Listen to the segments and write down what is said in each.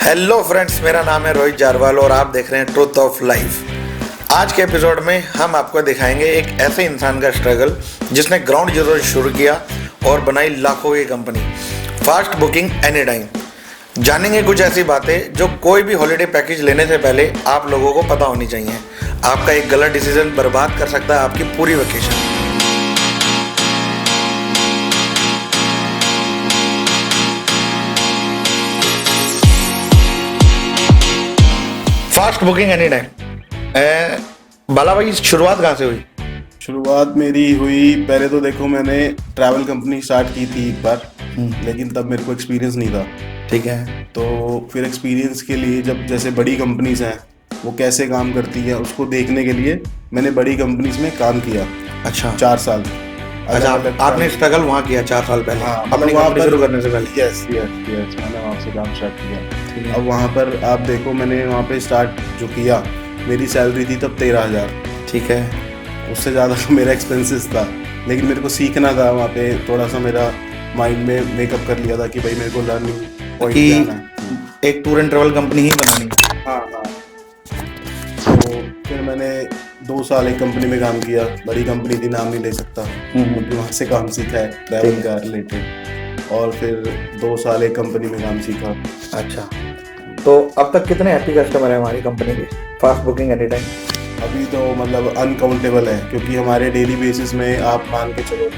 Hello friends, मेरा नाम है रोहित जारवाल और आप देख रहे हैं ट्रुथ ऑफ लाइफ। आज के एपिसोड में हम आपको दिखाएंगे एक ऐसे इंसान का स्ट्रगल जिसने ग्राउंड जीरो से शुरू किया और बनाई लाखों की company fast booking any time. जानेंगे कुछ ऐसी बातें जो कोई भी हॉलिडे पैकेज लेने से पहले आप लोगों को पता होनी चाहिए। आपका एक गलत डिसीजन बर्बाद कर सकता है आपकी पूरी vacation. Fast booking any time. Bala भाई, शुरुआत कहाँ से हुई? शुरुआत मेरी हुई, पहले तो देखो मैंने ट्रैवल कंपनी स्टार्ट की थी एक बार, लेकिन तब मेरे को एक्सपीरियंस नहीं था। ठीक है। तो फिर एक्सपीरियंस के लिए जब जैसे बड़ी कंपनीज हैं वो कैसे काम करती है उसको देखने के लिए मैंने बड़ी कंपनीज में काम किया। अच्छा, 4 साल। अच्छा, आपने स्ट्रगल वहाँ किया 4 साल पहले? हाँ, अपनी वहाँ कंपनी पर शुरू करने से पहले? यस मैंने वहाँ से काम स्टार्ट किया। अब वहाँ पर आप देखो, मैंने वहाँ पे स्टार्ट जो किया, मेरी सैलरी थी तब 13,000। ठीक है। उससे ज़्यादा तो मेरा एक्सपेंसेस था, लेकिन मेरे को सीखना था वहाँ पे। थोड़ा सा मेरा माइंड में मेकअप कर लिया था कि भाई मेरे को लर्निंग पॉइंट कि जाना है। एक टूर एंड ट्रैवल कंपनी ही बनानी है। हाँ। तो फिर मैंने 2 साल एक कंपनी में काम किया, बड़ी कंपनी थी, नाम नहीं ले सकता क्योंकि वहाँ से काम सीखा है ट्रैवल का रिलेटेड। और फिर 2 साल एक कंपनी में काम सीखा। अच्छा, तो अब तक कितने हैप्पी कस्टमर हैं हमारी कंपनी के फास्ट बुकिंग एनी टाइम? अभी तो मतलब अनकाउंटेबल है, क्योंकि हमारे डेली बेसिस में आप मान के चलो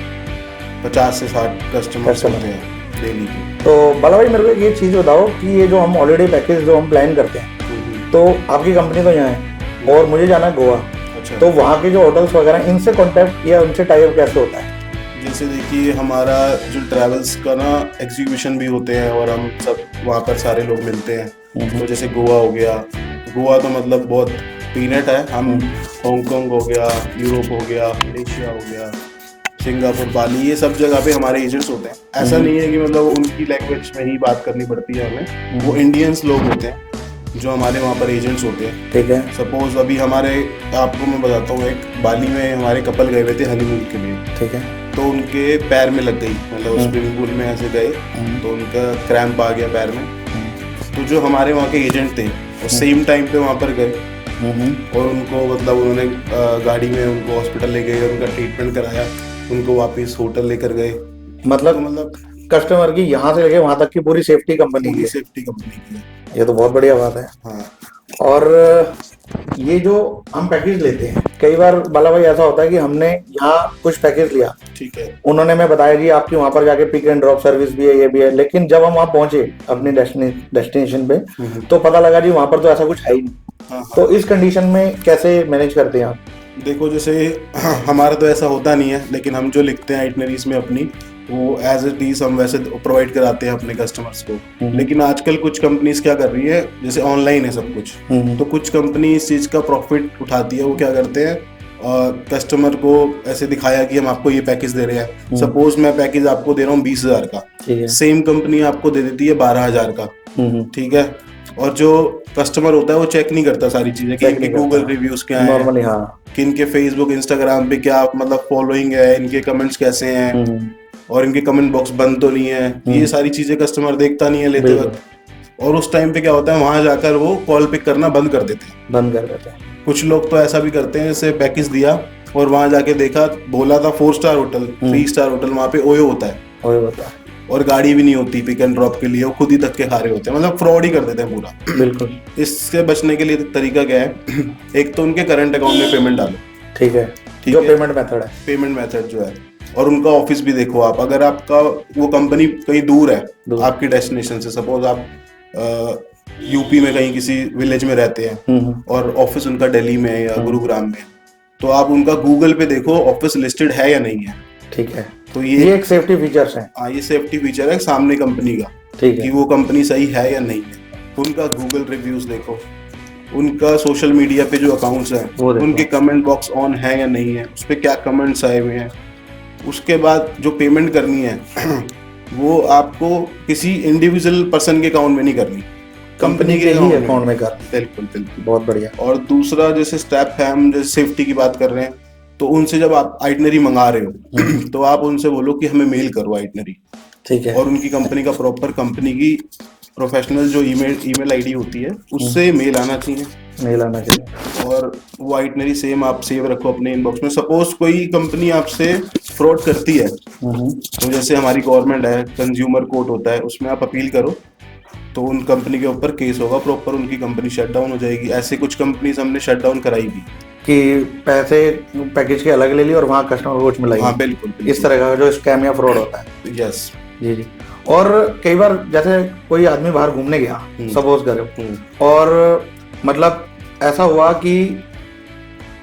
50 से 60 कस्टमर्स होते हैं डेली के। तो बाला भाई, मेरे को ये चीज़ बताओ कि ये जो हम हॉलीडे पैकेज जो हम प्लान करते हैं, तो आपकी कंपनी तो यहाँ है और मुझे जाना है गोवा। अच्छा। तो वहाँ के जो होटल्स वगैरह, इनसे कॉन्टैक्ट या उनसे टाइप कैसे होता है? जैसे देखिए, हमारा जो ट्रैवल्स का ना एग्जीबिशन भी होते हैं और हम सब वहाँ पर सारे लोग मिलते हैं। तो जैसे गोवा हो गया, गोवा तो मतलब बहुत पीनट है। हम हांगकांग हो गया, यूरोप हो गया, मलेशिया हो गया, सिंगापुर, बाली, ये सब जगह पे हमारे एजेंट्स होते हैं। ऐसा नहीं है कि मतलब उनकी लैंग्वेज में ही बात करनी पड़ती है हमें, वो इंडियंस लोग होते हैं जो हमारे वहाँ पर एजेंट्स होते हैं। ठीक है। सपोज अभी हमारे, आपको मैं बताता हूँ, एक बाली में हमारे कपल गए हुए थे हनीमून के लिए। ठीक है। तो उनके पैर में लग गई, मतलब स्विमिंग पूल में ऐसे गए तो उनका क्रैम्प आ गया पैर में। तो जो हमारे वहाँ के एजेंट थे वो सेम टाइम पे वहाँ पर गए और उनको मतलब उन्होंने गाड़ी में उनको हॉस्पिटल ले गए, उनका ट्रीटमेंट कराया, उनको वापस होटल लेकर गए। मतलब कस्टमर की यहाँ से लेके वहाँ तक की पूरी सेफ्टी कंपनी की है। सेफ्टी कंपनी की है। ये तो बहुत बढ़िया बात है। हाँ। और ये जो हम पैकेज लेते हैं, कई बार बाला भाई ऐसा होता है कि हमने यहाँ कुछ पैकेज लिया, ठीक है, उन्होंने मैं बताया जी आपकी वहाँ पर जाके पिक एंड ड्रॉप सर्विस भी है, ये भी है, लेकिन जब हम वहाँ पहुंचे अपनी डेस्टिनेशन पे तो पता लगा जी वहाँ पर तो ऐसा कुछ है ही नहीं। हाँ। तो इस कंडीशन में कैसे मैनेज करते हैं आप? देखो, जैसे हमारा तो ऐसा होता नहीं है, लेकिन हम जो लिखते हैं आइटनरीज में अपनी, वो एज इट इज हम वैसे प्रोवाइड कराते हैं अपने कस्टमर्स को। लेकिन आजकल कुछ कंपनीज क्या कर रही है, जैसे ऑनलाइन है सब कुछ, तो कुछ कंपनी इस चीज का प्रॉफिट उठाती है। वो क्या करते हैं, कस्टमर को ऐसे दिखाया कि हम आपको ये पैकेज दे रहे हैं। सपोज मैं पैकेज आपको दे रहा हूँ 20,000 का, सेम कंपनी आपको दे देती है 12,000 का। ठीक है। और जो कस्टमर होता है वो चेक नहीं करता सारी चीजें कि इनके गूगल रिव्यूज क्या हैं, नॉर्मली, हाँ, कि इनके फेसबुक इंस्टाग्राम पे क्या मतलब फॉलोइंग है, इनके कमेंट्स कैसे हैं, और इनके कमेंट बॉक्स बंद तो नहीं है। ये सारी चीजें कस्टमर देखता नहीं है लेते वक्त। और उस टाइम पे क्या होता है, वहां जाकर वो कॉल पिक करना बंद कर देते हैं। कुछ लोग तो ऐसा भी करते हैं, जैसे पैकेज दिया और वहां जाके देखा, बोला था 4 स्टार होटल, 3 स्टार होटल, वहां पे ओयो होता है और गाड़ी भी नहीं होती पिक एंड ड्रॉप के लिए, वो खुद ही धक्के खा रहे होते हैं, मतलब फ्रॉड ही कर देते हैं पूरा। बिल्कुल। इससे बचने के लिए तरीका क्या है, एक तो उनके करंट अकाउंट में पेमेंट डालो। ठीक है। जो पेमेंट मेथड जो है, और उनका ऑफिस भी देखो आप। अगर आपका वो कंपनी कहीं दूर है आपकी डेस्टिनेशन से, सपोज आप यूपी में कहीं किसी विलेज में रहते हैं और ऑफिस उनका दिल्ली में या गुरुग्राम में, तो आप उनका गूगल पे देखो ऑफिस लिस्टेड है या नहीं है। ठीक है। तो ये एक सेफ्टी फीचर्स है। हाँ, ये सेफ्टी फीचर है सामने कंपनी का, कि वो कंपनी सही है या नहीं है। उनका गूगल रिव्यूज देखो, उनका सोशल मीडिया पे जो अकाउंट्स हैं उनके कमेंट बॉक्स ऑन है या नहीं है, उस पर क्या कमेंट्स आए हुए हैं। उसके बाद जो पेमेंट करनी है वो आपको किसी इंडिविजुअल पर्सन के अकाउंट में नहीं करनी, कंपनी के ही अकाउंट में करनी। बिल्कुल। बहुत बढ़िया। और दूसरा, जैसे स्टेप है, हम जैसे सेफ्टी की बात कर रहे हैं, तो उनसे जब आप आइटनरी मंगा रहे हो तो आप उनसे बोलो कि हमें मेल करो आइटनरी। ठीक है। और उनकी कंपनी का प्रॉपर कंपनी की प्रोफेशनल जो ईमेल आईडी होती है उससे मेल आना चाहिए, मेल आना चाहिए। और वो आइटनरी सेम आप सेव रखो अपने इनबॉक्स में। सपोज कोई कंपनी आपसे फ्रॉड करती है, तो जैसे हमारी गवर्नमेंट है, कंज्यूमर कोर्ट होता है, उसमें आप अपील करो तो उन कंपनी के ऊपर केस होगा प्रॉपर, उनकी कंपनी शट डाउन हो जाएगी। ऐसे कुछ कंपनीज हमने शट डाउन कराई भी कि पैसे पैकेज के अलग ले लिए और वहाँ कस्टमर को कुछ मिला। हाँ बिल्कुल, इस तरह का जो स्कैम या फ्रॉड होता है। यस जी जी। और कई बार जैसे कोई आदमी बाहर घूमने गया, सपोज करो, और मतलब ऐसा हुआ कि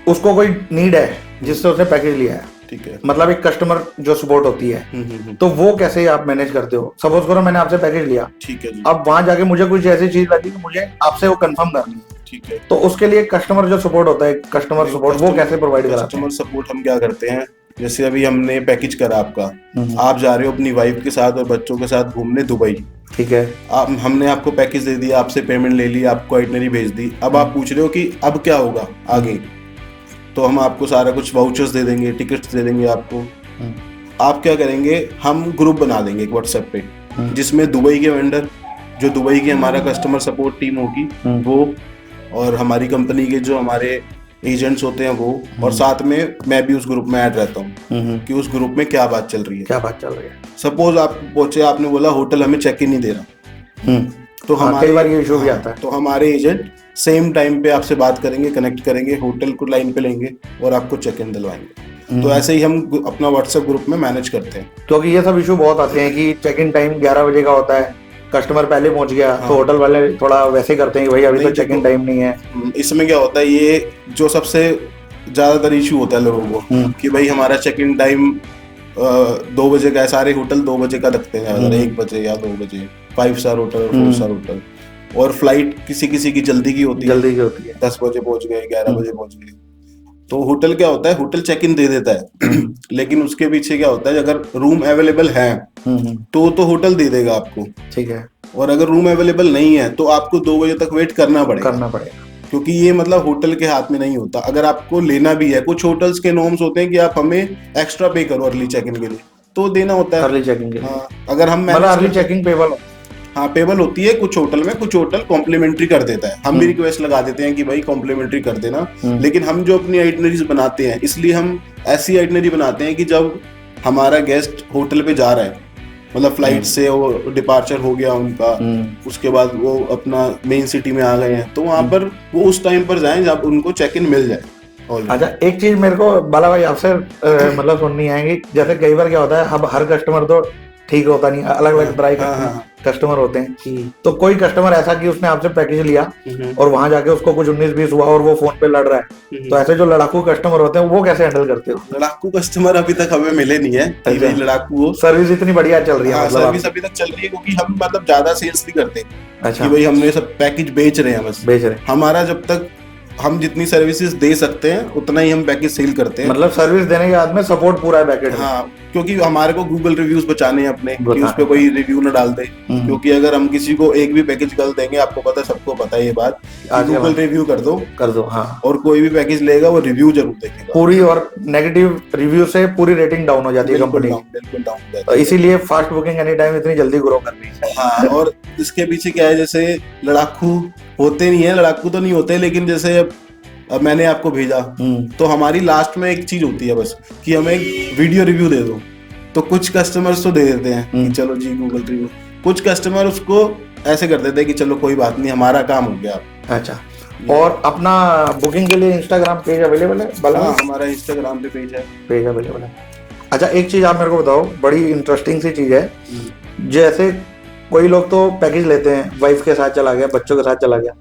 उसको कोई नीड है जिससे उसने पैकेज लिया है, ठीक है, मतलब एक कस्टमर जो सपोर्ट होती है, तो वो कैसे आप मैनेज करते हो? सपोज करो मैंने आपसे पैकेज लिया, ठीक है जी, अब वहां जाके मुझे कुछ ऐसी चीज लगी कि मुझे आपसे वो कंफर्म करनी है, ठीक है, तो उसके लिए कस्टमर जो सपोर्ट होता है, कस्टमर सपोर्ट, वो कैसे प्रोवाइड कराते हैं? कस्टमर सपोर्ट हम क्या करते हैं, जैसे अभी हमने पैकेज करा आपका, आप जा रहे हो अपनी वाइफ के साथ और बच्चों के साथ घूमने दुबई, ठीक है, हमने आपको पैकेज दे दिया, आपसे पेमेंट ले ली, आपको आइटनरी भेज दी। अब आप पूछ रहे हो कि अब क्या होगा आगे, तो हम आपको सारा कुछ वाउचर्स दे देंगे, टिकट्स दे देंगे आपको। आप क्या करेंगे, हम ग्रुप बना देंगे एक व्हाट्सएप पे, जिसमें दुबई के वेंडर, जो दुबई की हमारा कस्टमर सपोर्ट टीम होगी वो, और हमारी कंपनी के जो हमारे एजेंट्स होते हैं वो, और साथ में मैं भी उस ग्रुप में ऐड रहता हूँ कि उस ग्रुप में क्या बात चल रही है, क्या बात चल रही है। सपोज आप पहुंचे, आपने बोला होटल हमें चेक इन नहीं दे रहा, तो हमारे कई बार ये इशू भी आता है, तो हमारे एजेंट सेम टाइम पे आपसे बात करेंगे, कनेक्ट करेंगे, होटल को लाइन पे लेंगे और आपको चेक इन दिलवाएंगे। तो ऐसे ही हम अपना व्हाट्सएप ग्रुप में मैनेज करते हैं, क्योंकि ये सब इशू बहुत आते हैं कि चेक इन टाइम 11 बजे का होता है, कस्टमर पहले पहुंच गया, तो होटल वाले थोड़ा वैसे करते हैं कि भाई अभी तो चेक इन टाइम नहीं है। इसमें क्या होता है, ये जो सबसे ज्यादातर इशू होता है लोगों को कि भाई हमारा चेक इन टाइम 2 बजे का है, सारे होटल 2 बजे का रखते हैं, 1 बजे या 2 बजे, 5 स्टार होटल और 4 स्टार होटल, और फ्लाइट किसी किसी की जल्दी की होती है, 10 बजे पहुंच गए, 11 बजे पहुंच गए, तो होटल क्या होता है, होटल चेक इन दे देता है लेकिन उसके पीछे क्या होता है, अगर रूम अवेलेबल है तो होटल दे देगा आपको, ठीक है, और अगर रूम अवेलेबल नहीं है तो आपको 2 बजे तक वेट करना पड़ेगा, क्योंकि ये मतलब होटल के हाथ में नहीं होता। अगर आपको लेना भी है, कुछ होटल्स के नॉर्म्स होते हैं कि आप हमें एक्स्ट्रा पे करो अर्ली चेक इन के लिए, तो देना होता है अर्ली चेकिंग के लिए। हाँ, अगर हम अर्ली चेकिंग पेबल, हाँ पेबल होती है कुछ होटल में, कुछ होटल कॉम्प्लीमेंट्री कर देता है, हम भी रिक्वेस्ट लगा देते हैं कि भाई कॉम्प्लीमेंट्री कर देना, लेकिन हम जो अपनी आइटनरीज बनाते हैं, इसलिए हम ऐसी आइटनरी बनाते हैं कि जब हमारा गेस्ट होटल पे जा रहा है, मतलब फ्लाइट से वो डिपार्चर हो गया उनका, उसके बाद वो अपना मेन सिटी में आ गए हैं, तो वहां पर वो उस टाइम पर जाएं जब उनको चेक इन मिल जाए। अच्छा, एक चीज मेरे को बाला भाई आपसे मतलब सुननी आएगी, जैसे कई बार क्या होता है, अब हर कस्टमर तो ठीक होता नहीं, अलग अलग तरह के कस्टमर होते हैं, तो कोई कस्टमर ऐसा कि उसने आपसे पैकेज लिया और वहां जाके उसको कुछ 19-20 हुआ और वो फोन पे लड़ रहा है, तो ऐसे जो लड़ाकू कस्टमर होते हैं वो कैसे हैंडल करते हो? लड़ाकू कस्टमर अभी तक हमें मिले नहीं है, लड़ाकू हो। सर्विस इतनी बढ़िया चल रही है, सर्विस अभी तक चल रही है, क्योंकि हम मतलब ज्यादा सेल्स नहीं करते। अच्छा, कि भाई हमने सब पैकेज बेच रहे हैं, बस बेच रहे हैं। हमारा जब तक हम जितनी सर्विसेज दे सकते हैं उतना ही हम पैकेज सेल करते हैं, मतलब सर्विस देने के बाद में सपोर्ट पूरा है पैकेज। हाँ, क्योंकि हमारे को गूगल रिव्यूज बचाने हैं अपने, कि उस पे कोई रिव्यू ना डाल दे, क्योंकि अगर हम किसी को एक भी पैकेज गलत देंगे, आपको पता है, सबको पता है ये बात, गूगल रिव्यू कर दो हाँ, और कोई भी पैकेज लेगा वो रिव्यू जरूर देखेगा पूरी, और नेगेटिव रिव्यू से पूरी रेटिंग डाउन हो जाती है कंपनी, बिल्कुल डाउन, इसीलिए फास्ट बुकिंग एनी टाइम इतनी जल्दी ग्रो कर रही है। हाँ, और इसके पीछे क्या है, जैसे लड़ाकू होते नहीं है, लड़ाकू तो नहीं होते, लेकिन जैसे अब मैंने आपको भेजा तो हमारी लास्ट में एक चीज होती है बस, कि हमें एक वीडियो रिव्यू दे दो, तो कुछ कस्टमर्स तो दे देते हैं कि चलो जी गूगल रिव्यू, कुछ कस्टमर उसको ऐसे कर देते हैं कि चलो कोई बात नहीं, हमारा काम हो गया। अच्छा, और अपना बुकिंग के लिए इंस्टाग्राम पेज अवेलेबल है? हाँ, हमारा इंस्टाग्राम पे पेज अवेलेबल है। अच्छा, एक चीज आप मेरे को बताओ, बड़ी इंटरेस्टिंग सी चीज है, जैसे कोई लोग तो पैकेज लेते हैं, वाइफ के साथ चला गया, बच्चों के साथ चला गया,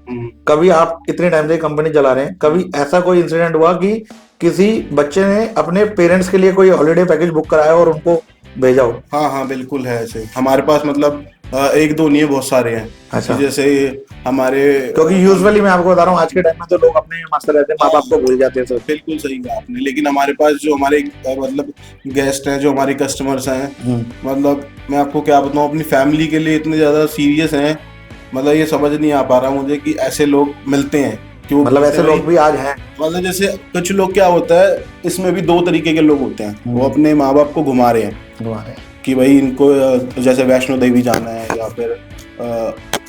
कभी आप इतने टाइम से कंपनी चला रहे हैं, कभी ऐसा कोई इंसिडेंट हुआ कि किसी बच्चे ने अपने पेरेंट्स के लिए कोई हॉलिडे पैकेज बुक कराया और उनको भेजा हो? हाँ, बिल्कुल है ऐसे हमारे पास, मतलब एक दो नहीं है, बहुत सारे हैं। अच्छा, जैसे हमारे, क्योंकि यूजुअली मैं आपको बता रहा हूँ, आज के टाइम में तो लोग अपने मस्त रहते हैं, माँ बाप को भूल जाते हैं। बिल्कुल सही कहा आपने, लेकिन हमारे पास जो हमारे मतलब गेस्ट हैं, जो हमारे कस्टमर्स हैं, मतलब मैं आपको क्या बताऊँ, अपनी फैमिली के लिए इतने ज्यादा सीरियस हैं, मतलब ये समझ नहीं आ पा रहा मुझे कि ऐसे लोग मिलते हैं, क्यों मतलब ऐसे लोग भी आज हैं। मतलब जैसे कुछ लोग क्या होता है, इसमें भी 2 तरीके के लोग होते हैं, वो अपने माँ बाप को घुमा रहे हैं कि भाई इनको जैसे वैष्णो देवी जाना है, या फिर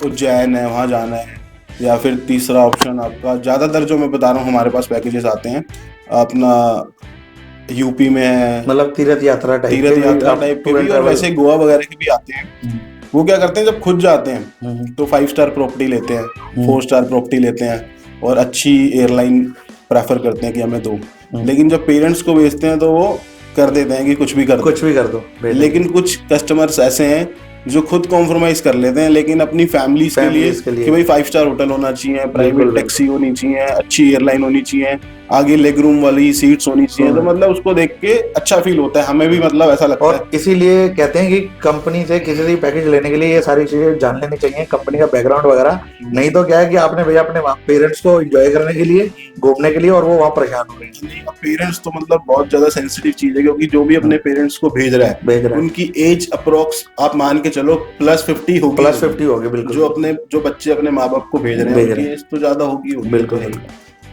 उज्जैन है, वहाँ जाना है, या फिर तीसरा ऑप्शन आपका ज़्यादातर जो मैं बता रहा हूँ हमारे पास पैकेजेस आते हैं अपना यूपी में है, मतलब तीर्थ यात्रा टाइप तीर्थ यात्रा टाइप के भी, और वैसे गोवा वगैरह के भी आते हैं। वो क्या करते हैं, जब खुद जाते हैं तो 5 स्टार प्रॉपर्टी लेते हैं, 4 स्टार प्रॉपर्टी लेते हैं और अच्छी एयरलाइन प्रेफर करते हैं कि हमें दो। लेकिन जब पेरेंट्स को भेजते हैं तो वो कर देते हैं कि कुछ भी कर दो। लेकिन कुछ कस्टमर्स ऐसे हैं जो खुद कॉम्प्रोमाइज कर लेते हैं, लेकिन अपनी फैमिली के लिए कि भाई 5 स्टार होटल होना चाहिए, प्राइवेट टैक्सी होनी चाहिए, अच्छी एयरलाइन होनी चाहिए, आगे लेग रूम वाली सीट्स होनी चाहिए, तो मतलब उसको देख के अच्छा फील होता है, हमें भी मतलब ऐसा लगता है। और इसीलिए कहते हैं कि कंपनी से किसी भी पैकेज लेने के लिए ये सारी चीजें जान लेनी चाहिए, कंपनी का बैकग्राउंड वगैरह। नहीं तो क्या है कि आपने भैया अपने पेरेंट्स को एंजॉय करने के लिए, घूमने के लिए, और वो वहाँ परेशान हो रहे हैं। पेरेंट्स तो मतलब बहुत ज्यादा सेंसिटिव चीज है, क्योंकि जो भी अपने पेरेंट्स को भेज रहा है उनकी एज अप्रोक्स आप मान के चलो +50 होगी। बिल्कुल, जो बच्चे अपने माँ बाप को भेज रहे हैं उनकी एज तो ज्यादा होगी। बिल्कुल।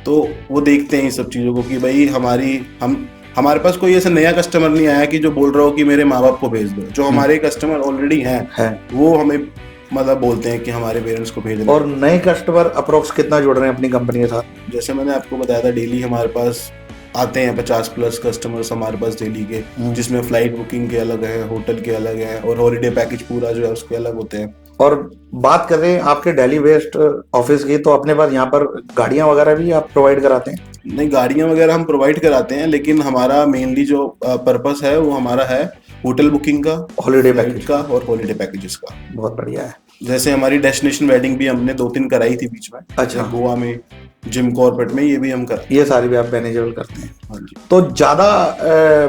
तो वो देखते हैं इन सब चीजों को कि भाई हमारे पास कोई ऐसा नया कस्टमर नहीं आया कि जो बोल रहा हो कि मेरे माँ बाप को भेज दो। जो हमारे कस्टमर ऑलरेडी हैं वो हमें मतलब बोलते हैं कि हमारे पेरेंट्स को भेज दो। और नए कस्टमर अप्रोक्स कितना जुड़ रहे हैं अपनी कंपनी के साथ? जैसे मैंने आपको बताया था, डेली हमारे पास आते हैं 50+ कस्टमर्स हमारे पास डेली के, जिसमें फ्लाइट बुकिंग के अलग है, होटल के अलग है, और हॉलीडे पैकेज पूरा जो है उसके अलग होते हैं। और बात करें आपके दिल्ली वेस्ट ऑफिस की, तो अपने पास यहाँ पर गाड़ियाँ वगैरह भी आप प्रोवाइड कराते हैं? नहीं, गाड़ियाँ वगैरह हम प्रोवाइड कराते हैं, लेकिन हमारा मेनली जो पर्पस है वो हमारा है होटल बुकिंग का, हॉलीडे पैकेज का और हॉलीडे पैकेजेस का। बहुत बढ़िया है। जैसे हमारी डेस्टिनेशन वेडिंग भी हमने 2-3 कराई थी बीच में। अच्छा। गोवा में, जिम कॉर्बेट में, ये भी हम करते हैं। ये सारी भी आप मैनेजेबल करते हैं? हाँ जी। तो ज्यादा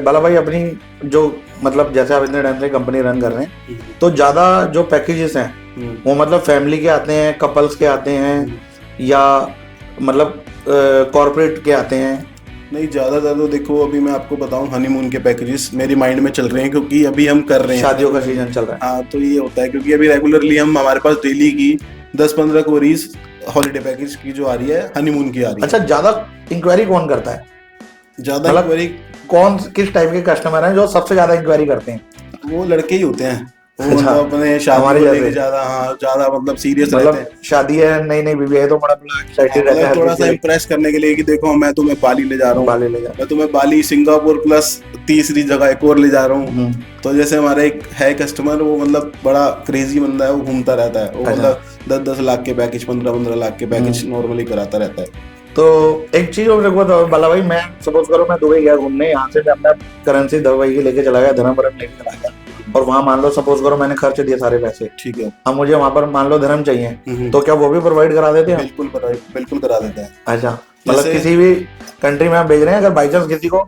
बाला भाई अपनी जो मतलब जैसे आप इतने टाइम से कंपनी रन कर रहे हैं, तो ज्यादा जो पैकेजेस हैं वो मतलब फैमिली के आते हैं, कपल्स के आते हैं, या मतलब कॉर्पोरेट के आते हैं? नहीं, ज्यादातर तो देखो, अभी मैं आपको बताऊं, हनीमून के पैकेजेस मेरी माइंड में चल रहे हैं, क्योंकि अभी हम कर रहे हैं, शादियों का सीजन चल रहा है। हाँ, तो ये होता है क्योंकि अभी रेगुलरली हमारे पास डेली की 10-15 क्वेरीज हॉलीडे पैकेज की जो आ रही है, हनीमून की आ रही है। अच्छा, ज्यादा इंक्वायरी कौन करता है? ज्यादा इंक्वायरी किस टाइप के कस्टमर हैं जो सबसे ज्यादा इंक्वायरी करते हैं? वो लड़के ही होते हैं। मतलब अपने शादी को लेके ज्यादा मतलब सीरियस रहते हैं। शादी है, नई बीवी है, तो बड़ा एक्साइटेड रहता है, थोड़ा सा इंप्रेस करने के लिए कि देखो मैं तुम्हें बाली ले जा रहा हूँ, मैं तुम्हें बाली, सिंगापुर प्लस तीसरी जगह एक और ले जा रहा हूँ। तो जैसे हमारा एक है कस्टमर, वो मतलब बड़ा क्रेजी बंदा है, वो घूमता रहता है, वो मतलब 10-10 लाख के पैकेज, 15-15 लाख के पैकेज नॉर्मली कराता रहता है। तो एक चीज और देखो बाला भाई, मैं सपोज करो मैं दुबई गया घूमने, यहाँ से मैं अपना करेंसी दुबई की लेके चला गया, धर्मपुरम लेके चला गया, और वहाँ मान लो सपोज करो मैंने खर्च दिए सारे पैसे, ठीक है, अब मुझे वहाँ पर मान लो धर्म चाहिए, तो क्या वो भी प्रोवाइड करा देते हैं? बिल्कुल करा देते हैं। अच्छा, मतलब किसी भी कंट्री में आप भेज रहे हैं, अगर बाई चांस किसी को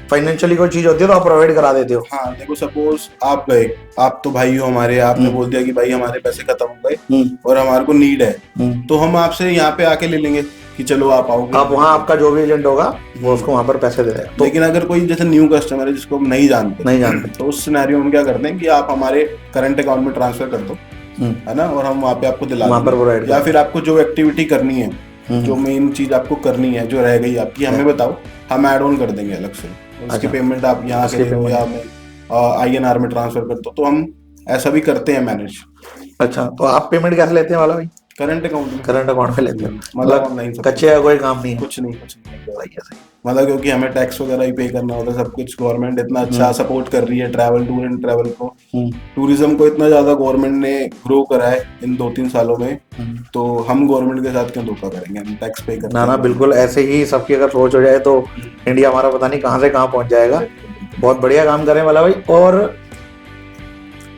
फाइनेंशियली कोई चीज होती है तो आप प्रोवाइड करा देते हो? हाँ, देखो सपोज आप गए, आप तो भाई हो हमारे, आपने बोल दिया कि भाई हमारे पैसे खत्म हो गए और हमारे को नीड है, तो हम आपसे यहाँ पे आके ले लेंगे कि चलो आप आओगे, आप वहाँ आपका जो भी एजेंट होगा वो उसको वहाँ पर पैसे दे देगा। तो लेकिन अगर कोई जैसे न्यू कस्टमर है जिसको हम नहीं जानते तो उस सिनेरियो में क्या करते हैं कि आप हमारे करंट अकाउंट में ट्रांसफर कर दो, है ना, और हम वहाँ पे आपको दिला देंगे। या फिर आपको जो एक्टिविटी करनी है, जो मेन चीज आपको करनी है, जो रह गई आपकी, हमें बताओ, हम ऐड ऑन कर देंगे अलग से, उसकी पेमेंट आप यहाँ से दो या INR में ट्रांसफर कर दो, तो हम ऐसा भी करते हैं मैनेज। अच्छा, तो आप पेमेंट कैसे लेते हैं वाला भाई? करंट अकाउंट में लेते हैं, मतलब ऑनलाइन, कच्चे का कोई काम नहीं है? कुछ नहीं मतलब, क्योंकि हमें टैक्स वगैरह ही पे करना होता है, सब कुछ गवर्नमेंट इतना अच्छा सपोर्ट कर रही है, टूर एंड ट्रैवल को, टूरिज्म को इतना ज्यादा गवर्नमेंट ने ग्रो करा है इन 2-3 सालों में, तो हम गवर्नमेंट के साथ क्यों धोखा करेंगे, हम टैक्स पे करते हैं। ना, बिल्कुल ऐसे ही सबकी अगर सोच हो जाए तो इंडिया हमारा पता नहीं कहाँ से कहाँ पहुंच जाएगा। बहुत बढ़िया काम करें वाला भाई। और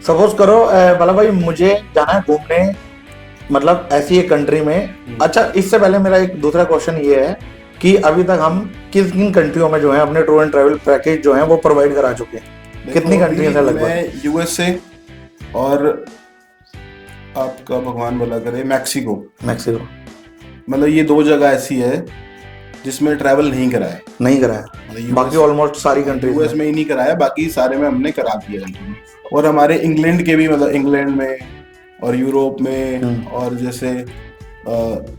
सपोज करो वाला भाई, मुझे जाना है घूमने, मतलब ऐसी एक कंट्री में। अच्छा, इससे पहले मेरा एक दूसरा क्वेश्चन ये है कि अभी तक हम किन कंट्रियों में जो है अपने टूर एंड ट्रैवल पैकेज जो है वो प्रोवाइड करा चुके हैं? कितनी कंट्रीज है लगभग? USA और आपका भगवान भला करे मैक्सिको। मतलब ये 2 जगह ऐसी है जिसमें ट्रैवल नहीं कराया, बाकी ऑलमोस्ट सारी कंट्रीज US में ही नहीं कराया, बाकी सारे में हमने करा दिया। और हमारे इंग्लैंड के भी, मतलब इंग्लैंड में और यूरोप में और जैसे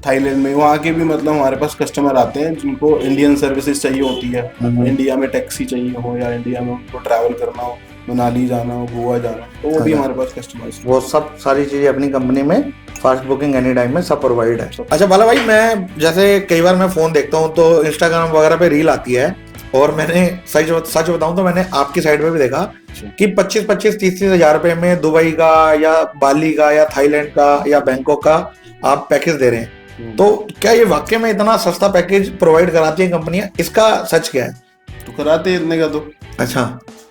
थाईलैंड में, वहाँ के भी मतलब हमारे पास कस्टमर आते हैं जिनको इंडियन सर्विसेज चाहिए होती है, इंडिया में टैक्सी चाहिए हो या इंडिया में उनको ट्रैवल करना हो, मनाली जाना हो, गोवा जाना हो, तो वो भी हमारे पास कस्टमर्स, वो सब सारी चीजें अपनी कंपनी में फास्ट बुकिंग एनी टाइम में सब प्रोवाइड है। अच्छा बाला भाई, मैं जैसे कई बार मैं फोन देखता हूँ तो इंस्टाग्राम वगैरह पे रील आती है, और मैंने सच बताऊं तो मैंने आपकी साइड पे भी देखा कि 25-30 हज़ार रुपए में दुबई का या बाली का या थाईलैंड का या बैंकॉक का आप पैकेज दे रहे हैं। तो क्या ये वाकई में इतना सस्ता पैकेज प्रोवाइड कराती है कंपनियां? इसका सच क्या है? तो कराते हैं इतने का तो। अच्छा,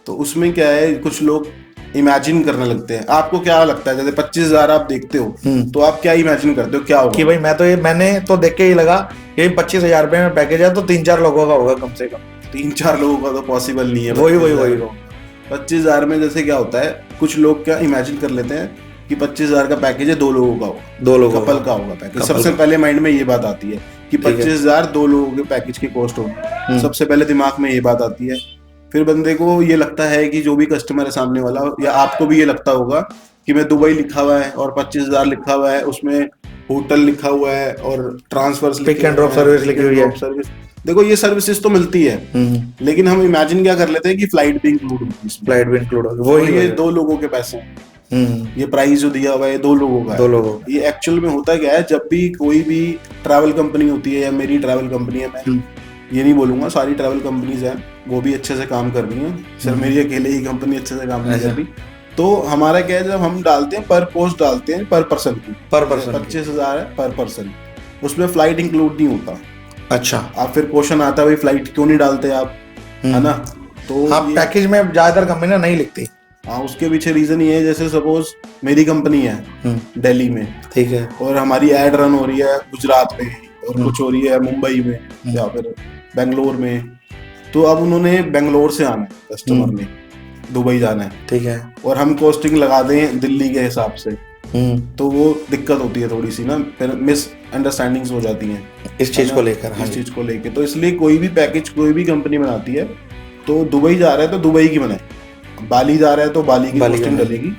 तो उसमें क्या है, कुछ लोग इमेजिन करने लगते हैं। आपको क्या लगता है, जैसे 25,000 आप देखते हो तो आप क्या इमेजिन करते हो क्या होगा? कि भाई मैंने तो देख के ही लगा कि 25,000 रुपए में पैकेज है तो 3-4 लोगों का होगा कम से कम। 3-4 लोगों का तो पॉसिबल नहीं है। वही 25,000 में जैसे क्या होता है, कुछ लोग क्या इमेजिन कर लेते हैं कि 25,000 का पैकेज है, 2 लोगों का होगा, 2 लोगों कपल का होगा पैकेज। सबसे पहले माइंड में ये बात आती है कि 25,000 2 लोगों के पैकेज की कॉस्ट होगी। सबसे पहले दिमाग में ये बात आती है। फिर बंदे को ये लगता है कि जो भी कस्टमर है सामने वाला, या आपको भी ये लगता होगा कि मैं दुबई लिखा हुआ है और 25,000 लिखा हुआ है, उसमें होटल लिखा हुआ है और transfers, pick and drop service लिखी हुई है। देखो ये सर्विसेज तो मिलती है, लेकिन हम इमेजिन क्या कर लेते हैं कि फ्लाइट भी इंक्लूड होगी, फ्लाइट भी इंक्लूड होगी। वो ये 2 लोगों के पैसे हैं। ये प्राइस जो दिया हुआ है 2 लोगों का है। 2 लोगों। ये एक्चुअल में होता क्या है, जब भी कोई भी ट्रैवल कंपनी होती है, या मेरी ट्रैवल कंपनी है, मैं ये नहीं बोलूंगा, सारी ट्रैवल कंपनीज हैं वो भी अच्छे से काम कर रही हैं, सिर्फ मेरी अकेले ही कंपनी अच्छे से काम नहीं कर रही। तो हमारा क्या है, जब हम डालते हैं पर पोस्ट डालते हैं पर पर्सन की, 25,000 है पर पर्सन, उसमें फ्लाइट इंक्लूड नहीं होता। अच्छा, आप फिर क्वेश्चन आता है भाई फ्लाइट क्यों नहीं डालते आप, है ना? तो हाँ, पैकेज में ज्यादातर कंपनियां नहीं लिखती। हाँ, उसके पीछे रीजन ये है, जैसे सपोज मेरी कंपनी है दिल्ली में, ठीक है, और हमारी एड रन हो रही है गुजरात में, और कुछ हो रही है मुंबई में या फिर बेंगलोर में। तो अब उन्होंने बेंगलोर से आना है कस्टमर ने, दुबई जाना है, ठीक है, और हम कॉस्टिंग लगा दें दिल्ली के हिसाब से, तो वो दिक्कत होती है थोड़ी सी ना, फिर मिस अंडरस्टैंडिंग्स हो जाती हैं इस चीज को लेकर। इस चीज को लेकर तो इसलिए कोई भी पैकेज कोई भी कंपनी बनाती है, तो दुबई जा रहा है तो दुबई की बनाए, बाली जा रहा है तो बाली की कॉस्टिंग डलेगी।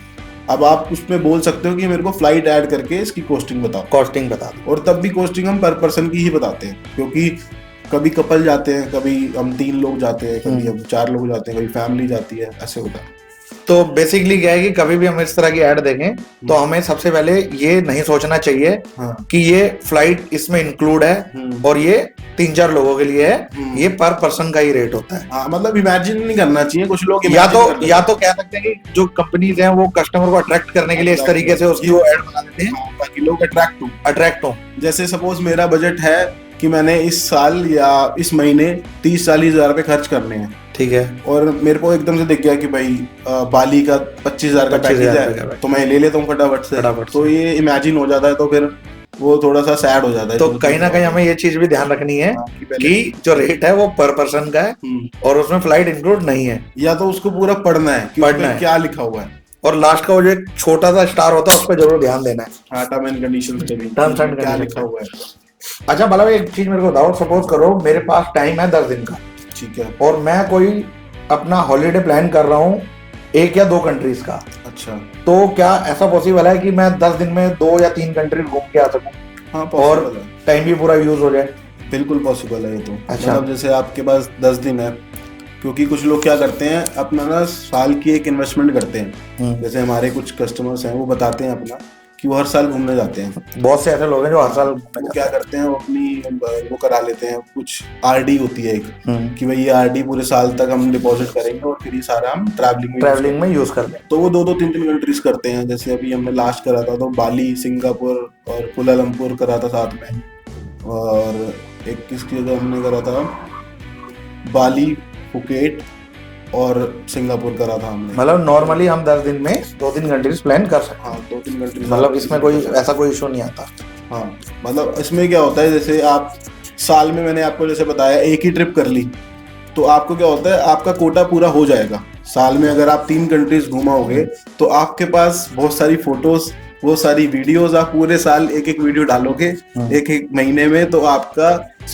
अब आप उसमें बोल सकते हो कि मेरे को फ्लाइट ऐड करके इसकी कॉस्टिंग बता दो, और तब भी कॉस्टिंग हम पर पर्सन की ही बताते हैं, क्योंकि कभी कपल जाते हैं, कभी हम 3 लोग जाते हैं, कभी हम 4 लोग जाते हैं, कभी फैमिली जाती है, ऐसे होता है। तो बेसिकली क्या है कि कभी भी हम इस तरह की ऐड देखें तो हमें सबसे पहले ये नहीं सोचना चाहिए कि ये फ्लाइट इसमें इंक्लूड है और ये 3-4 लोगों के लिए है, ये पर पर्सन का ही रेट होता है। हाँ, मतलब इमेजिन नहीं करना चाहिए। कुछ लोग या तो कह सकते हैं कि जो कंपनीज हैं वो कस्टमर को अट्रैक्ट करने के लिए इस तरीके से उसकी वो ऐड बना देते हैं ताकि लोग अट्रैक्ट हो। जैसे सपोज मेरा बजट है कि मैंने इस साल या इस महीने 30-40 हज़ार रुपए खर्च करने हैं, ठीक है, और मेरे को एकदम से दिख गया कि भाई बाली का 25,000 का पैकेज है, तो मैं ले लेता हूँ फटाफट से। तो ये इमेजिन हो जाता है, तो फिर वो थोड़ा सा सैड हो जाता है। तो कहीं ना कहीं हमें ये चीज भी ध्यान रखनी है कि जो रेट है वो पर पर्सन का है और उसमें फ्लाइट इंक्लूड नहीं है, या तो उसको पूरा पढ़ना है क्या लिखा हुआ है, और लास्ट का वो जो एक छोटा सा स्टार होता है उस पर जरूर ध्यान देना है, टर्म्स एंड कंडीशंस पे भी क्या लिखा हुआ है। अच्छा मतलब एक चीज मेरे को बताओ, सपोज करो मेरे पास टाइम है 10 दिन का, ठीक है, और मैं कोई अपना हॉलीडे प्लान कर रहा हूँ 1 या 2 कंट्रीज का। अच्छा, तो क्या ऐसा पॉसिबल है कि मैं 10 दिन में 2 या 3 कंट्री घूम के आ सकूँ? हाँ, और टाइम भी पूरा यूज हो जाए? बिल्कुल पॉसिबल है ये तो। अच्छा, मतलब जैसे आपके पास 10 दिन है, क्योंकि कुछ लोग क्या करते हैं अपना ना साल की एक इन्वेस्टमेंट करते हैं। जैसे हमारे कुछ कस्टमर्स हैं वो बताते हैं अपना कि वो हर साल घूमने जाते हैं। बहुत से ऐसे लोग हैं जो हर साल क्या करते हैं, वो अपनी वो करा लेते हैं, कुछ आरडी होती है एक, कि भाई ये आरडी पूरे साल तक हम डिपॉजिट करेंगे और फिर ये सारा हम ट्रैवलिंग में यूज करते हैं। तो वो 2-2 3-3 कंट्रीज करते हैं। जैसे अभी हमने लास्ट करा था तो बाली, सिंगापुर और कुलालमपुर करा था साथ में, और एक किसकी जगह हमने करा था, बाली, फुकेट और सिंगापुर करा था हमने। मतलब नॉर्मली हम 10 दिन में 2-3 कंट्रीज प्लान कर सकते हैं। हाँ, 2-3 कंट्रीज, मतलब इसमें कोई ऐसा कोई इशू नहीं आता। हाँ, मतलब इसमें क्या होता है, जैसे आप साल में, मैंने आपको जैसे बताया, एक ही ट्रिप कर ली तो आपको क्या होता है, आपका कोटा पूरा हो जाएगा। साल में अगर आप 3 कंट्रीज घुमाओगे तो आपके पास बहुत सारी फोटोज, वो सारी वीडियोस, आप पूरे साल एक वीडियो डालोगे एक महीने में, तो आपका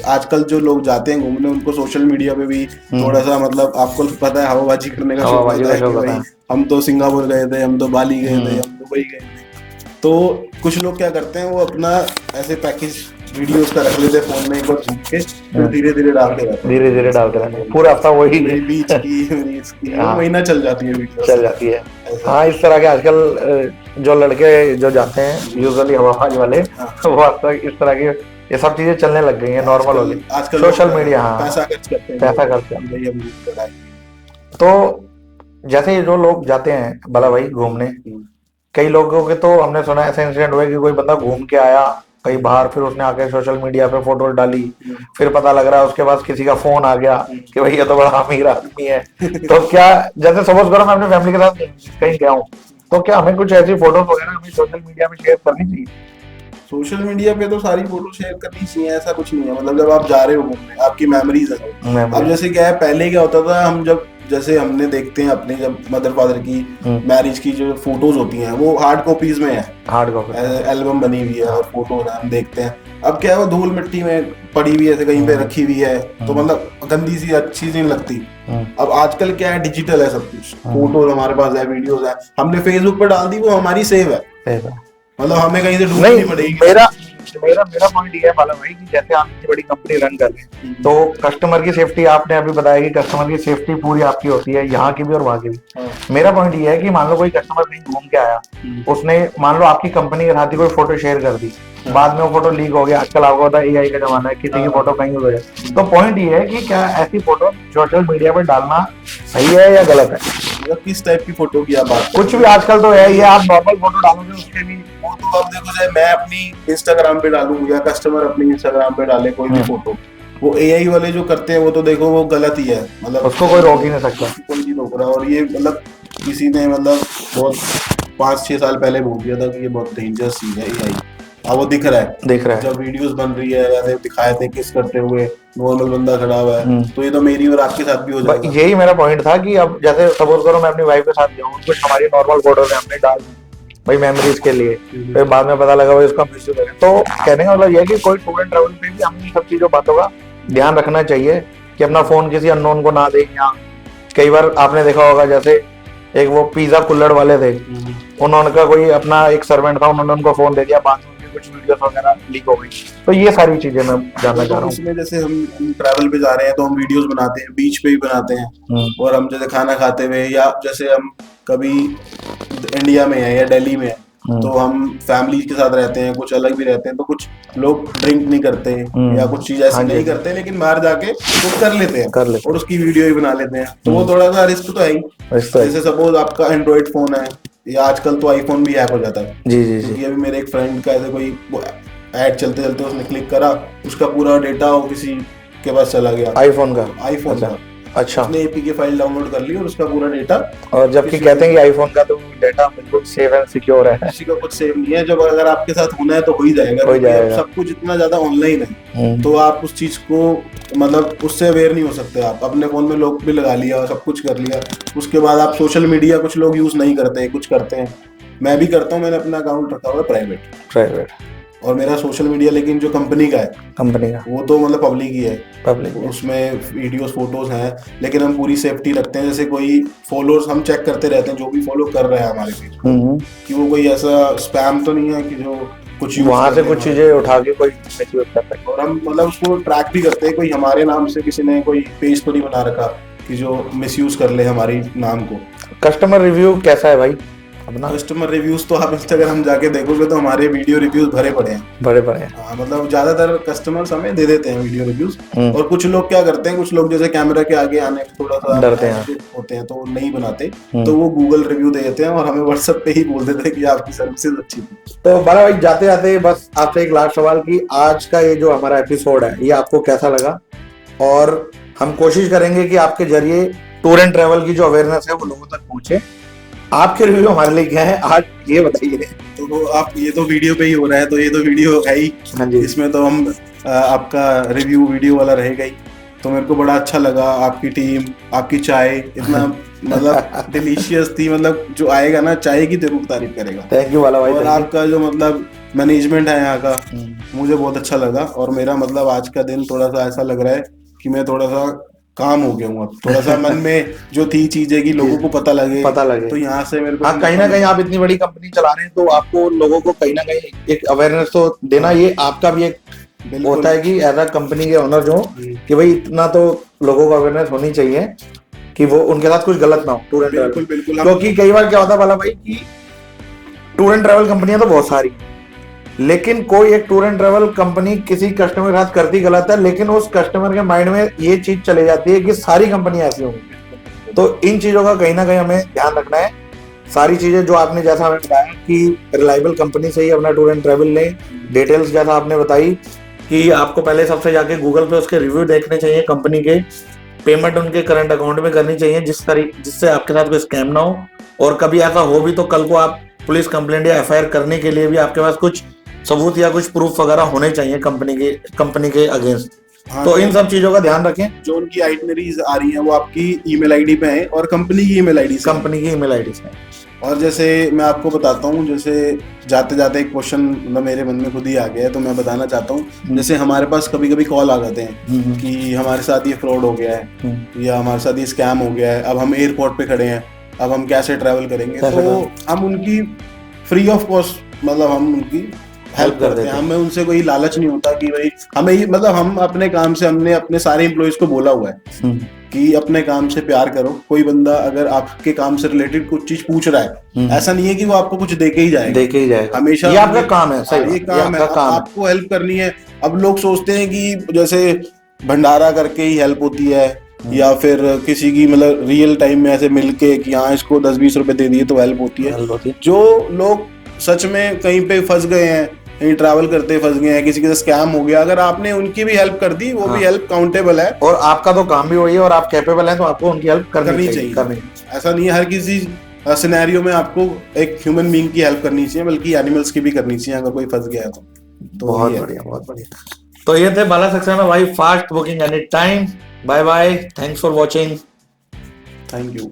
आजकल जो लोग जाते हैं घूमने उनको सोशल मीडिया पे भी थोड़ा सा, मतलब आपको पता है हवाबाजी करने का शौक होता है कि भाई हम तो सिंगापुर गए थे, हम तो बाली गए थे, हम दुबई गए थे। तो कुछ लोग क्या करते हैं, वो अपना ऐसे पैकेज वीडियोस का रख लेते हैं फोन में एक बार खींच के, फिर धीरे धीरे डालते रहते हैं, धीरे धीरे डालते रहते हैं, पूरा हफ्ता वही मेरी बीच की इसकी हाँ। महीना चल जाती है वीडियो, चल जाती है। ऐसा। हाँ, इस तरह के आजकल जो लड़के जो जाते हैं यूजुअली हवाबाज वाले, वो अब तक इस तरह की ये सब चीजें चलने लग गई हैं, नॉर्मल हो गई आजकल सोशल लोग मीडिया। हाँ, पैसा खर्च करते हैं, पैसा खर्च करते भाई हम यूज कराएं। तो जैसे ये जो लोग जाते हैं बाला भाई घूमने, कई लोगों के तो हमने सुना ऐसा इंसिडेंट हुआ कि कोई बंदा घूम के आया कहीं बाहर, फिर उसने आके सोशल मीडिया पे फोटो डाली, फिर पता लग रहा है उसके पास किसी का फोन आ गया कि भाई ये तो बड़ा अमीर आदमी है। तो क्या, जैसे सपोज करो मैं अपनी फैमिली के साथ कहीं गया हूँ, तो क्या हमें कुछ ऐसी फोटोज वगैरह हमें सोशल मीडिया में शेयर करनी चाहिए? सोशल मीडिया पे तो सारी फोटो शेयर करनी चाहिए, ऐसा कुछ नहीं है। मतलब जब आप जा रहे हो घूमने, आपकी मेमोरीज है। अब जैसे क्या है, पहले क्या होता था, हम जब जैसे हमने देखते हैं अपने जब मदर फादर की मैरिज की जो फोटोज होती हैं वो हार्ड कॉपीज में है, हार्ड कॉपी एल्बम बनी हुई है और फोटोज हम देखते हैं। अब क्या है, वो धूल मिट्टी में पड़ी हुई है, कहीं पे रखी हुई है, तो मतलब गंदी सी अच्छी सी नहीं लगती। अब आजकल क्या है, डिजिटल है सब कुछ, फोटोज हमारे पास है, वीडियोज है, हमने फेसबुक पर डाल दी, वो हमारी सेव है, मतलब हमें कहीं से ढूंढनी पड़ेगी। मेरा पॉइंट ये है बाला भाई कि जैसे आप इतनी बड़ी कंपनी रन कर रहे हैं, तो कस्टमर की सेफ्टी, आपने अभी बताया कि कस्टमर की सेफ्टी पूरी आपकी होती है, यहाँ की भी और वहाँ की भी। मेरा पॉइंट ये है कि मान लो कोई कस्टमर कहीं घूम के आया, उसने मान लो आपकी कंपनी के साथ ही कोई फोटो शेयर कर दी, बाद में वो फोटो लीक हो गया, आजकल आपको पता है एआई का जमाना है, किसी की फोटो कहीं हो जाए, तो पॉइंट ये है कि क्या ऐसी फोटो सोशल मीडिया पर डालना सही है या गलत है? मतलब किस टाइप की फोटो की आप बात? कुछ भी आजकल तो है, ये आप नॉर्मल फोटो डालोगे उसके भी, वो तो अब देखो, चाहे मैं अपनी इंस्टाग्राम पे डालूं या कस्टमर अपनी इंस्टाग्राम पे डाले कोई भी फोटो, वो एआई वाले जो करते हैं वो तो देखो वो गलत ही है, मतलब उसको कोई रोक ही नहीं सकता, कोई नहीं रोक रहा। और ये मतलब किसी ने मतलब बहुत 5-6 साल पहले बोल दिया था कि ये बहुत डेंजरस चीज है एआई। अब वो दिख रहा है जब वीडियोस बन रही है, वैसे दिखाए थे किस करते हुए नॉर्मल बंदा खड़ा हुआ है, तो ये तो मेरी और आपके साथ भी हो जाएगा। यही मेरा पॉइंट था कि अब जैसे सपोज करो मैं अपनी वाइफ के साथ गया हूँ, कुछ हमारी नॉर्मल फोटोज हमने डाल दी भाई मेमोरीज के लिए, फिर बाद में पता लगा भाई उसका मिसयूज हो गया, तो कहने का मतलब ये है कि कोई टूर एंड ट्रैवल पे भी हम इन सब चीजों बातों का ध्यान रखना चाहिए कि अपना फोन किसी अननोन को ना दें। या कई बार आपने देखा होगा, जैसे एक वो पिज्जा कुल्हड़ वाले थे, उन्होंने का कोई अपना एक सर्वेंट था, उन्होंने उनको फोन दे दिया, बाद में कुछ वीडियोस वगैरह लीक हो गई। तो ये सारी चीजें मैं जानना चाह रहा हूँ। इसमें जैसे हम ट्रैवल पे जा रहे हैं तो हम वीडियोस बनाते हैं, बीच पे ही बनाते हैं, और हम जैसे खाना खाते हुए, या जैसे हम कभी इंडिया में है या दिल्ली में है, तो हम फैमिली के साथ रहते हैं, कुछ अलग भी रहते हैं, तो कुछ लोग ड्रिंक नहीं करते या कुछ चीज ऐसी नहीं करते, लेकिन बाहर जाके वो कर लेते हैं और उसकी वीडियो ही बना लेते हैं, तो वो थोड़ा सा रिस्क तो है ही। जैसे सपोज आपका एंड्रॉइड फोन है, या आजकल तो आईफोन भी हैक हो जाता है। जी जी क्योंकि अभी मेरे एक फ्रेंड का ऐसे कोई ऐड चलते चलते उसने क्लिक करा, उसका पूरा डेटा वो किसी के पास चला गया, आईफोन का। अच्छा, उसने एपीके फाइल डाउनलोड कर ली और उसका पूरा डेटा, और जबकि कहते हैं कि आईफोन का तो डेटा बिल्कुल सेफ एंड सिक्योर है, किसी का कुछ सेफ नहीं है। जब अगर आपके साथ होना है तो हो ही जाएगा, सब कुछ इतना ज्यादा ऑनलाइन है, तो आप उस चीज को मतलब उससे अवेयर नहीं हो सकते। आप अपने फोन में लॉक भी लगा लिया, सब कुछ कर लिया, उसके बाद आप सोशल मीडिया कुछ लोग यूज नहीं करते, कुछ करते हैं, मैं भी करता हूँ, मैंने अपना अकाउंट रखा हुआ है प्राइवेट, और मेरा सोशल मीडिया लेकिन जो कंपनी का वो तो मतलब पब्लिक ही है, उसमें वीडियोस फोटोज हैं, लेकिन हम पूरी सेफ्टी रखते हैं। जैसे कोई फॉलोअर्स हम चेक करते रहते हैं, जो भी फॉलो कर रहा है हमारे पेज को, कि वो कोई ऐसा स्पैम तो नहीं है कि जो कुछ वहां से कुछ चीजें उठा के कोई मिसयूज करता है। और हम मतलब उसको ट्रैक भी करते हैं, कोई हमारे नाम से किसी ने कोई पेज तो नहीं बना रखा कि जो मिसयूज कर ले हमारी नाम को। कस्टमर रिव्यू कैसा है भाई अपना? कस्टमर रिव्यूज तो आप इंस्टाग्राम जाके देखोगे तो हमारे वीडियो रिव्यूज भरे पड़े हैं। हाँ, मतलब ज्यादातर कस्टमर्स हमें दे देते हैं वीडियो रिव्यूज, और कुछ लोग क्या करते हैं, कुछ लोग जैसे कैमरा के आगे आने में थोड़ा सा डरते हैं, होते हैं, तो नहीं बनाते, तो वो गूगल रिव्यू दे देते हैं और हमें व्हाट्सएप पे ही बोल देते हैं कि आपकी सर्विसेज अच्छी थी। तो बाला भाई जाते जाते बस आपसे एक लास्ट सवाल कि आज का ये जो हमारा एपिसोड है ये आपको कैसा लगा, और हम कोशिश करेंगे कि आपके जरिए टूर एंड ट्रैवल की जो अवेयरनेस है वो लोगों तक पहुंचे। आपके रिव्यू हमारे लिए क्या है आज ये बताइए। तो आप ये तो वीडियो पे ही हो रहा है, तो ये तो वीडियो है ही, इसमें तो हम आपका रिव्यू वीडियो वाला रहेगा ही। तो मेरे को बड़ा अच्छा लगा, आपकी टीम, आपकी चाय इतना मतलब डिलीशियस थी, मतलब जो आएगा ना चाय की जरूर तारीफ करेगा। थैंक यू वाला भाई। और आपका जो मतलब मैनेजमेंट है यहाँ का मुझे बहुत अच्छा लगा, और मेरा मतलब आज का दिन थोड़ा सा ऐसा लग रहा है कि मैं थोड़ा सा काम हो गया हूँ, अब थोड़ा सा मन में जो थी चीजें कि लोगों को पता लगे तो यहाँ से मेरे को कहीं ना कहीं आप इतनी बड़ी कंपनी चला रहे हैं, तो आपको लोगों को कहीं ना कहीं एक अवेयरनेस तो देना, ये आपका भी एक बिल्कुल। होता है कि एज अ कंपनी के ओनर जो कि भाई इतना तो लोगों को अवेयरनेस होनी चाहिए कि वो उनके साथ कुछ गलत ना हो टूर एंड ट्रैवल। बिल्कुल क्योंकि कई बार क्या होता है बाला भाई कि टूर एंड ट्रैवल कंपनियां तो बहुत सारी, लेकिन कोई एक टूर एंड ट्रैवल कंपनी किसी कस्टमर के साथ करती गलत है, लेकिन उस कस्टमर के माइंड में ये चीज चली जाती है कि सारी कंपनियां ऐसी होंगी। तो इन चीजों का कहीं ना कहीं हमें ध्यान रखना है। सारी चीजें जो आपने जैसा हमें बताया कि रिलायबल कंपनी से ही अपना टूर एंड ट्रैवल लें, डिटेल्स जैसा आपने बताई कि आपको पहले सबसे जाके गूगल पे उसके रिव्यू देखने चाहिए कंपनी के, पेमेंट उनके करंट अकाउंट में करनी चाहिए जिससे आपके साथ कोई स्कैम ना हो, और कभी ऐसा हो भी तो कल को आप पुलिस कंप्लेंट या एफआईआर करने के लिए भी आपके पास कुछ सबूत या कुछ प्रूफ वगैरह होने चाहिए कंपनी के अगेंस्ट। हाँ, तो इन सब चीजों का ध्यान रखें। जो उनकी आइटनरीज आ रही हैं वो आपकी ईमेल आईडी पे है और कंपनी की ईमेल आईडी से। कंपनी की ईमेल आईडी से। और जैसे मैं आपको बताता हूँ, जैसे जाते जाते एक क्वेश्चन मतलब मेरे मन में खुद ही आ गया है तो मैं बताना चाहता हूँ। जैसे हमारे पास कभी कभी कॉल आ जाते हैं कि हमारे साथ ये फ्रॉड हो गया है या हमारे साथ ये स्कैम हो गया है, अब हम एयरपोर्ट पे खड़े हैं, अब हम कैसे ट्रैवल करेंगे। तो हम उनकी फ्री ऑफ कॉस्ट मतलब हम उनकी हेल्प करते हैं। हमें उनसे कोई लालच नहीं होता कि भाई हमें ही मतलब हम अपने काम से हमने अपने सारे एम्प्लॉइज को बोला हुआ है कि अपने काम से प्यार करो। कोई बंदा अगर आपके काम से रिलेटेड कुछ चीज पूछ रहा है, ऐसा नहीं है कि वो आपको कुछ दे के ही जाएगा। हमेशा ये आपका काम है। सही, ये काम है, आपको हेल्प करनी है। अब लोग सोचते हैं कि जैसे भंडारा करके ही हेल्प होती है या फिर किसी की मतलब रियल टाइम में ऐसे मिलके कि हाँ इसको 10-20 रुपए दे दिए तो हेल्प होती है। जो लोग सच में कहीं पे फंस गए हैं, कहीं ट्रैवल करते फंस गए हैं, किसी के साथ स्कैम हो गया, अगर आपने उनकी भी हेल्प कर दी वो भी हेल्प काउंटेबल है और आपका तो काम भी वही है और आप कैपेबल हैं तो आपको उनकी हेल्प करनी चाहिए। ऐसा नहीं है हर किसी सिनेरियो में आपको एक ह्यूमन बीइंग की हेल्प करनी चाहिए, बल्कि एनिमल्स की भी करनी चाहिए अगर कोई फंस गया है तो। बहुत बढ़िया, बहुत बढ़िया। तो ये थे बाला सक्सेना भाई, fast booking any time. Bye bye, thanks for watching. Thank you.